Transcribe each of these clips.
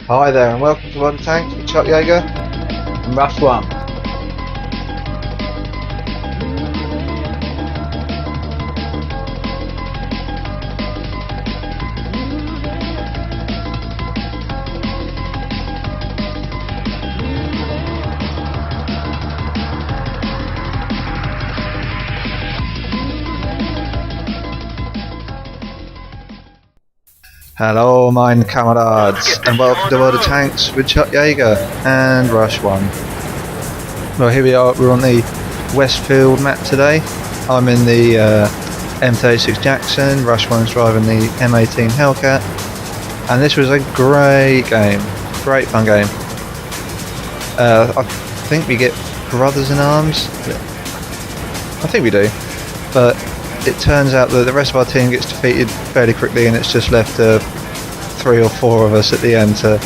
Hi there and welcome to WoT Tanks with Chuckyaegar and Rushone. Hello mine comrades and welcome to WoT Tanks with Chuckyaegar and Rushone. Well, here we are, we're on the Westfield map today. I'm in the M36 Jackson, Rushone's driving the M18 Hellcat, and this was a great game, great fun game. I think we get brothers in arms, I think we do, but it turns out that the rest of our team gets defeated fairly quickly and it's just left 3 or 4 of us at the end to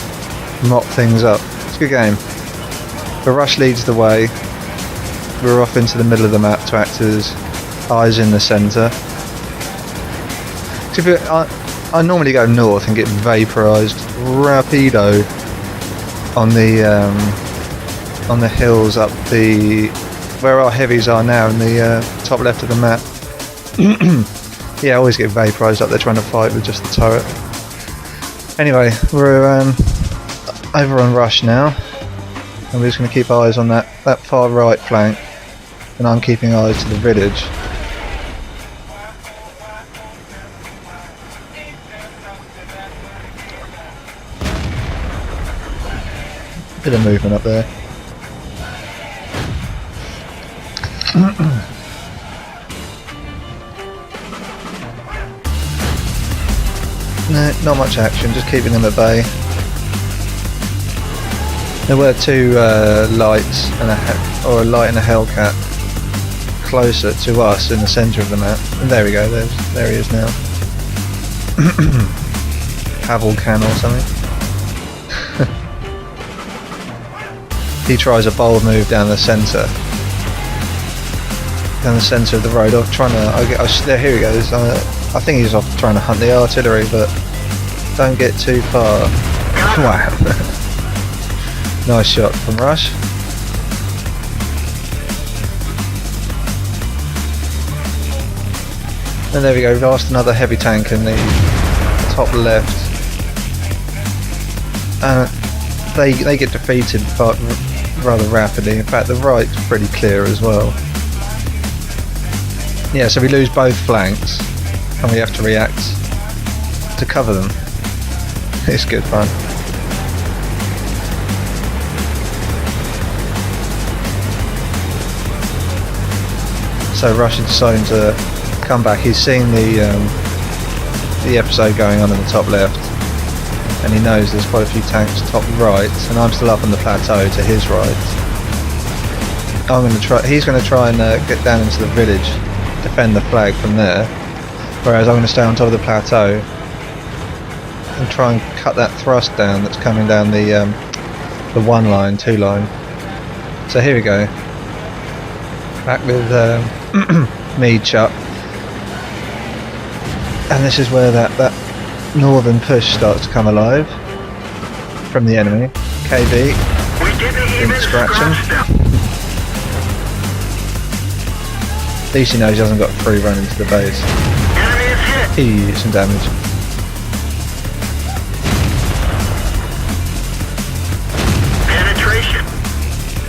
mop things up. It's a good game. The rush leads the way. We're off into the middle of the map to act as eyes in the centre. I normally go north and get vaporised rapido on the hills up the where our heavies are now in the top left of the map. Yeah, I always get vaporised up there trying to fight with just the turret. Anyway, we're over on Rush now, and we're just going to keep eyes on that far right flank, and I'm keeping eyes to the village. Bit of movement up there. No, not much action, just keeping them at bay. There were 2 lights and a light and a Hellcat closer to us in the centre of the map. And there we go, there he is now. Pavel can or something. He tries a bold move down the centre. Down the centre of the road, off trying to. There, here he goes. I think he's off trying to hunt the artillery, but don't get too far. Wow. Nice shot from Rush. And there we go, we've lost another heavy tank in the top left. They get defeated but rather rapidly. In fact, the right's pretty clear as well. Yeah, so we lose both flanks and we have to react to cover them. It's good fun. So Rush is deciding to come back. He's seen the episode going on in the top left, and he knows there's quite a few tanks top right, and I'm still up on the plateau to his right. He's going to try and get down into the village, defend the flag from there, whereas I'm going to stay on top of the plateau and try and cut that thrust down that's coming down the 1 line, 2 line. So here we go, back with me, Chuck, and this is where that northern push starts to come alive from the enemy. KB didn't scratch him. At least he knows he hasn't got a free run into the base. He some damage. Penetration.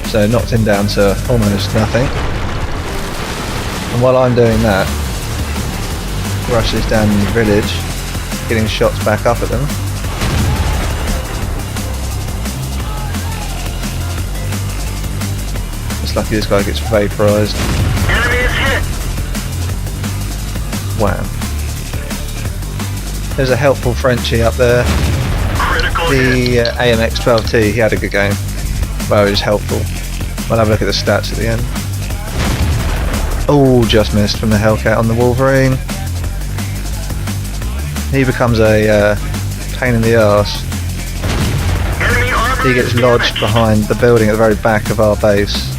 So knocked him down to almost nothing. And while I'm doing that, Rush is down in the village, getting shots back up at them. It's lucky this guy gets vaporised. Enemy is hit. Wow. There's a helpful Frenchie up there. The AMX-12T, he had a good game. Well, it was helpful. We'll have a look at the stats at the end. Oh, just missed from the Hellcat on the Wolverine. He becomes a pain in the arse. He gets lodged behind the building at the very back of our base.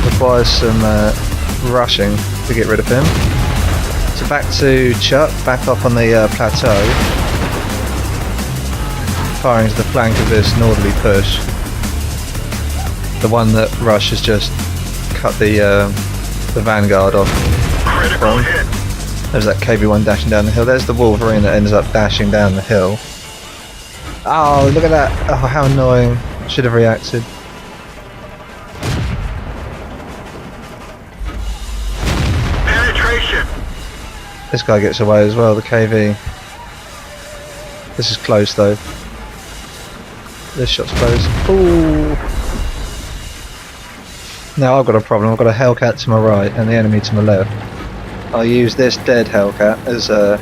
Requires some rushing to get rid of him. So back to Chuck, back up on the plateau. firing to the flank of this northerly push. The one that Rush has just cut the vanguard off from. There's that KV-1 dashing down the hill. There's the Wolverine that ends up dashing down the hill. Oh, look at that. Oh, how annoying. Should have reacted. Penetration. This guy gets away as well, the KV. This is close though. This shot's close. Ooh. Now I've got a problem. I've got a Hellcat to my right and the enemy to my left. I'll use this dead Hellcat as a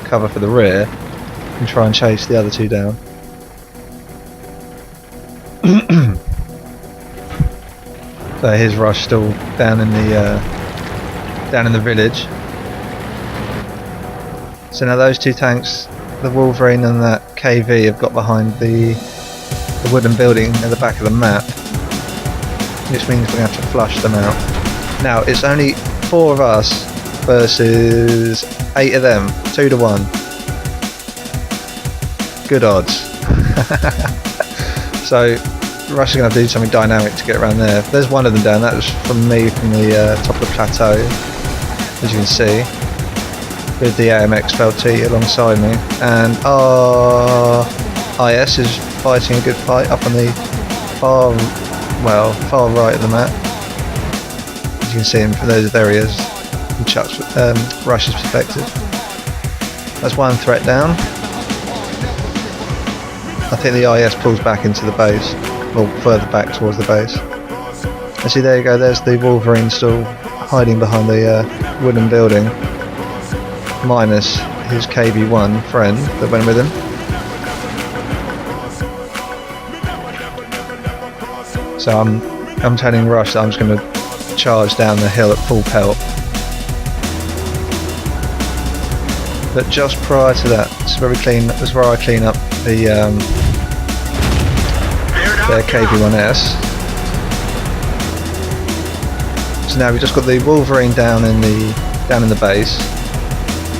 cover for the rear and try and chase the other two down. So here's Rush still down in the village. So now those two tanks, the Wolverine and that KV, have got behind the wooden building at the back of the map, which means we're going to have to flush them out. Now it's only 4 of us versus 8 of them, 2 to 1. Good odds. So Rush is going to have to do something dynamic to get around there. There's one of them down. That was from me from the top of the plateau, as you can see, with the AMX FLT alongside me. And our IS is fighting a good fight up on the far right of the map. As you can see him from those areas from Rush's perspective. That's one threat down. I think the IS pulls back into the base, or further back towards the base. And see, there you go, there's the Wolverine still hiding behind the wooden building, minus his KV-1 friend that went with him. So I'm telling Rush that I'm just going to charge down the hill at full pelt. But just prior to that, it's very clean. That's where I clean up their KV-1S. So now we've just got the Wolverine down in the base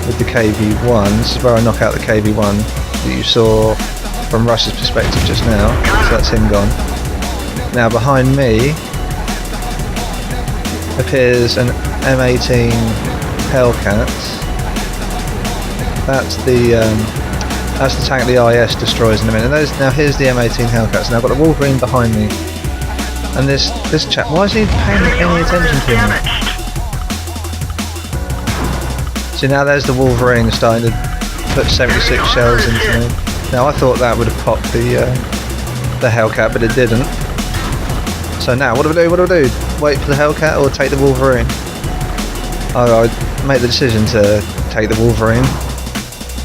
with the KV-1. This is where I knock out the KV-1 that you saw from Rush's perspective just now. So that's him gone. Now behind me appears an M18 Hellcat. That's the tank the IS destroys in a minute. Now here's the M18 Hellcats. Now I've got the Wolverine behind me, and this chap. Why is he paying any attention to me? So now there's the Wolverine starting to put 76 shells into me. Now I thought that would have popped the Hellcat, but it didn't. So now what do I do? Wait for the Hellcat or take the Wolverine? I made the decision to take the Wolverine,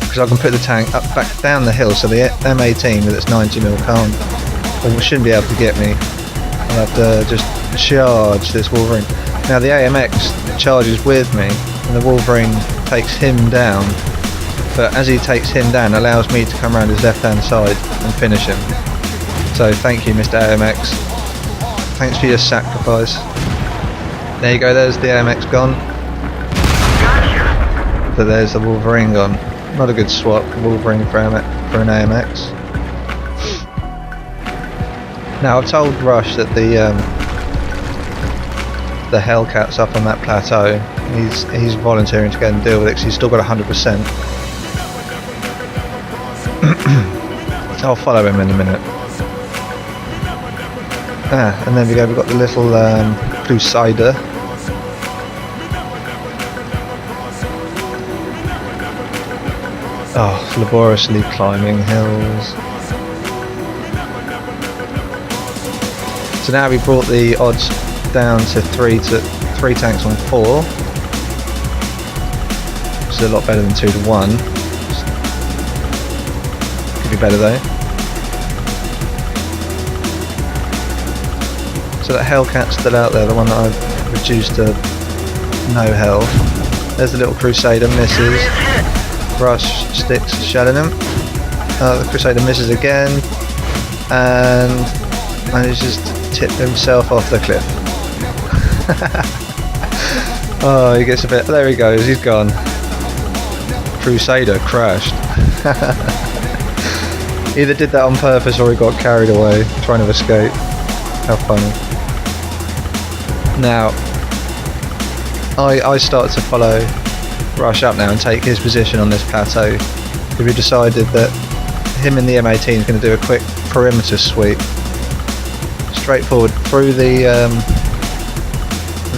because I can put the tank back down the hill, so the M18 with its 90mm can't, or shouldn't be able to get me. I'll have to just charge this Wolverine. Now the AMX charges with me, and the Wolverine takes him down, but as he takes him down, allows me to come around his left hand side and finish him. So thank you, Mr. AMX. Thanks for your sacrifice. There you go, there's the AMX gone. So there's the Wolverine gone. Not a good swap, Wolverine for an AMX. Now I've told Rush that the Hellcat's up on that plateau. He's volunteering to go and deal with it because he's still got 100%. I'll follow him in a minute. And then we've got the little Crusader. Oh, laboriously climbing hills. So now we brought the odds down to 3 tanks on 4. Which is a lot better than 2 to 1. Could be better though. So that Hellcat's still out there, the one that I've reduced to no health. There's the little Crusader, misses. Rush sticks shelling him. The Crusader misses again, and manages to tip himself off the cliff. Oh, he gets a bit. There he goes. He's gone. Crusader crashed. Either did that on purpose or he got carried away trying to escape. How funny. Now, I start to follow Rush up now and take his position on this plateau. We decided that him and the M18 is going to do a quick perimeter sweep. Straight forward through the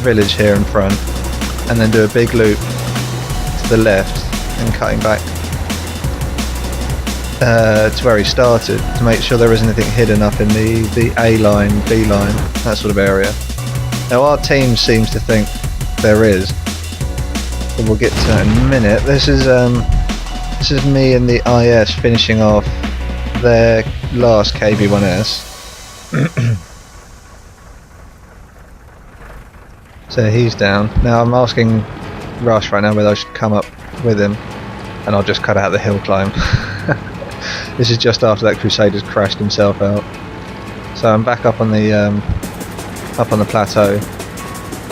village here in front, and then do a big loop to the left and cutting back to where he started to make sure there isn't anything hidden up in the A line, B line, that sort of area. Now our team seems to think there is, but we'll get to that in a minute. This is me and the IS finishing off their last KB1S. So he's down. Now I'm asking Rush right now whether I should come up with him, and I'll just cut out the hill climb. This is just after that Crusader's crashed himself out. So I'm back up on the plateau.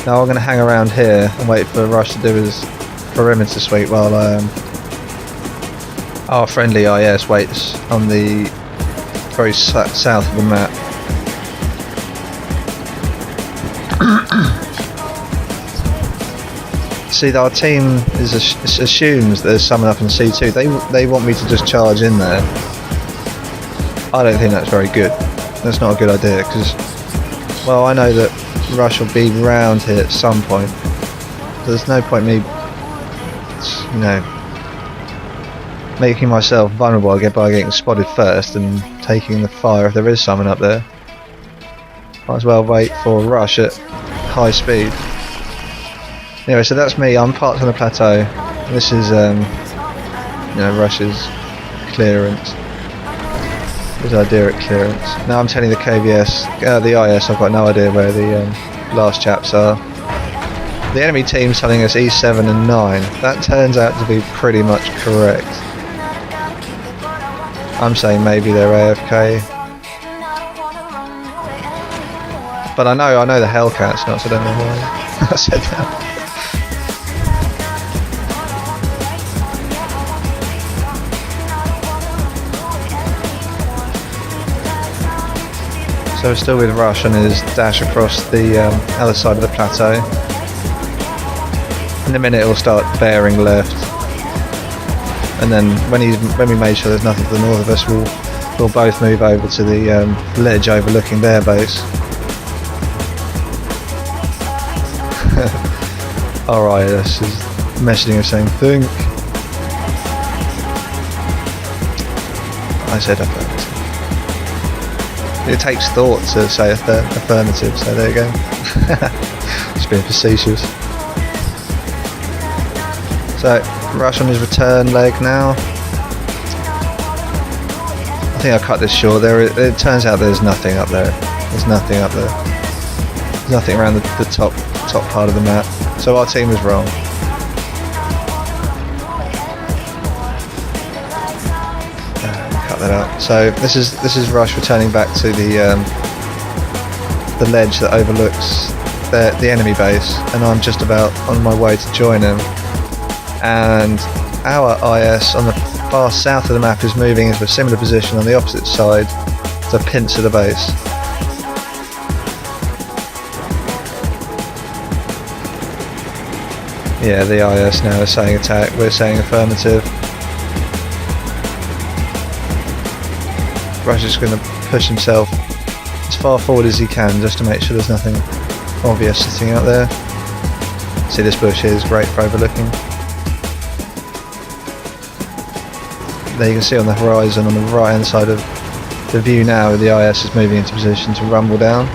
Now I'm going to hang around here and wait for Rush to do his perimeter sweep while our friendly IS waits on the very south of the map. See, our team assumes there's someone up in C2. They want me to just charge in there. I don't think that's very good. That's not a good idea because, well, I know that Rush will be round here at some point. There's no point me, making myself vulnerable by getting spotted first and taking the fire if there is someone up there. Might as well wait for Rush at high speed. Anyway, so that's me. I'm parked on the plateau. This is, Rush's clearance. His idea at clearance. Now I'm telling the KVS, the IS, I've got no idea where the last chaps are. The enemy team's telling us E7 and 9. That turns out to be pretty much correct. I'm saying maybe they're AFK. But I know the Hellcat's not, so I don't know why I said that. So we're still with Rush on his dash across the other side of the plateau. In a minute it'll start bearing left, and then when we made sure there's nothing to the north of us, we'll both move over to the ledge overlooking their base. Alright, this is messaging us saying think. I said affirmative. It takes thought to say affirmative, so there you go. Just being facetious. So, Rush on his return leg now. I think I'll cut this short. It turns out there's nothing up there. There's nothing up there. There's nothing around the top part of the map. So our team was wrong. Cut that out. So this is Rush returning back to the ledge that overlooks the enemy base, and I'm just about on my way to join him. And our IS on the far south of the map is moving into a similar position on the opposite side to pincer the base. Yeah, the IS now is saying attack, we're saying affirmative. Rush is going to push himself as far forward as he can just to make sure there's nothing obvious sitting out there. See, this bush here is great for overlooking. There you can see on the horizon on the right hand side of the view now, the IS is moving into position to rumble down.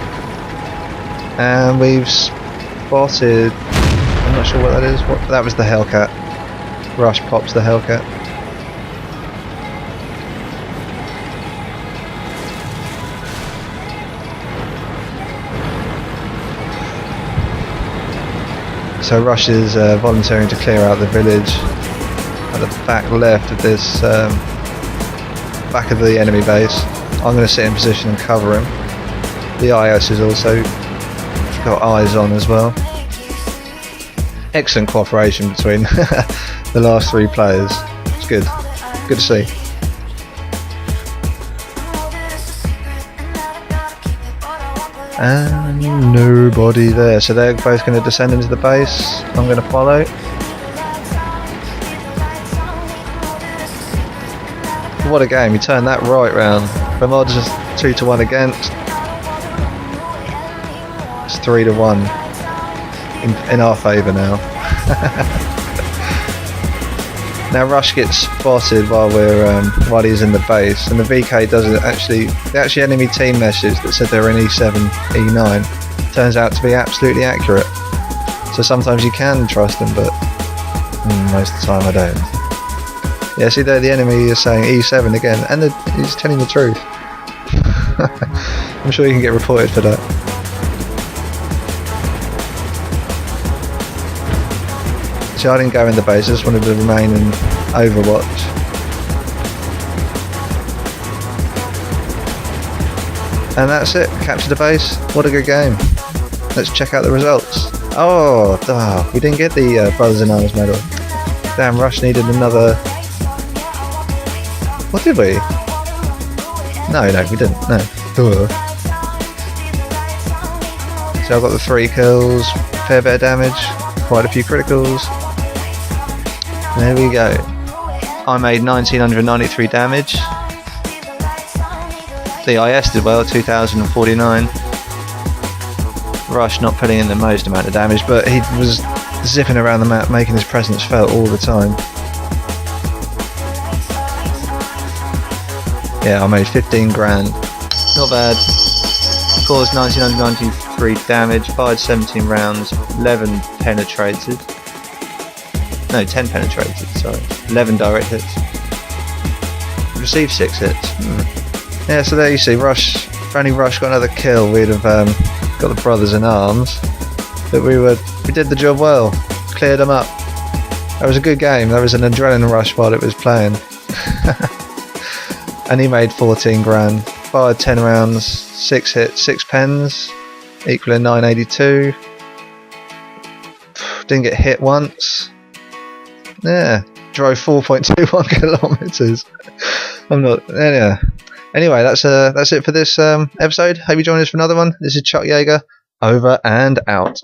And we've spotted, I'm not sure what that is, that was the Hellcat. Rush pops the Hellcat. So Rush is volunteering to clear out the village at the back left of this, back of the enemy base. I'm going to sit in position and cover him. The IS has also got eyes on as well. Excellent cooperation between the last three players. It's good. Good to see. And nobody there. So they're both going to descend into the base. I'm going to follow. What a game. He turned that right round. From odds just 2-1 against. It's 3-1 in our favour now. Now Rush gets spotted while while he's in the base, and the VK doesn't actually. The actual enemy team message that said they were in E7, E9 turns out to be absolutely accurate. So sometimes you can trust them, but most of the time I don't. Yeah, see there, the enemy is saying E7 again, and he's telling the truth. I'm sure you can get reported for that. So I didn't go in the base, I just wanted to remain in Overwatch. And that's it, captured the base. What a good game. Let's check out the results. Oh, we didn't get the Brothers in Arms medal. Damn, Rush needed another... What did we? No, we didn't, no. So I've got the 3 kills, fair bit of damage, quite a few criticals. There we go. I made 1993 damage. The IS did well, 2049. Rush not putting in the most amount of damage, but he was zipping around the map, making his presence felt all the time. Yeah, I made 15 grand. Not bad. Caused 1993 damage, fired 17 rounds, 11 penetrated. No, 10 penetrated, sorry. 11 direct hits. Received 6 hits. Yeah, so there you see, Rush, if only Rush got another kill, we'd have got the Brothers in Arms. But we did the job well. Cleared them up. That was a good game. That was an adrenaline rush while it was playing. And he made 14 grand. Fired 10 rounds, 6 hits, 6 pens, equaling 982. Didn't get hit once. Yeah, drove 4.21 kilometers. I'm not. Yeah. Anyway, that's it for this episode. Hope you join us for another one. This is Chuckyaegar, over and out.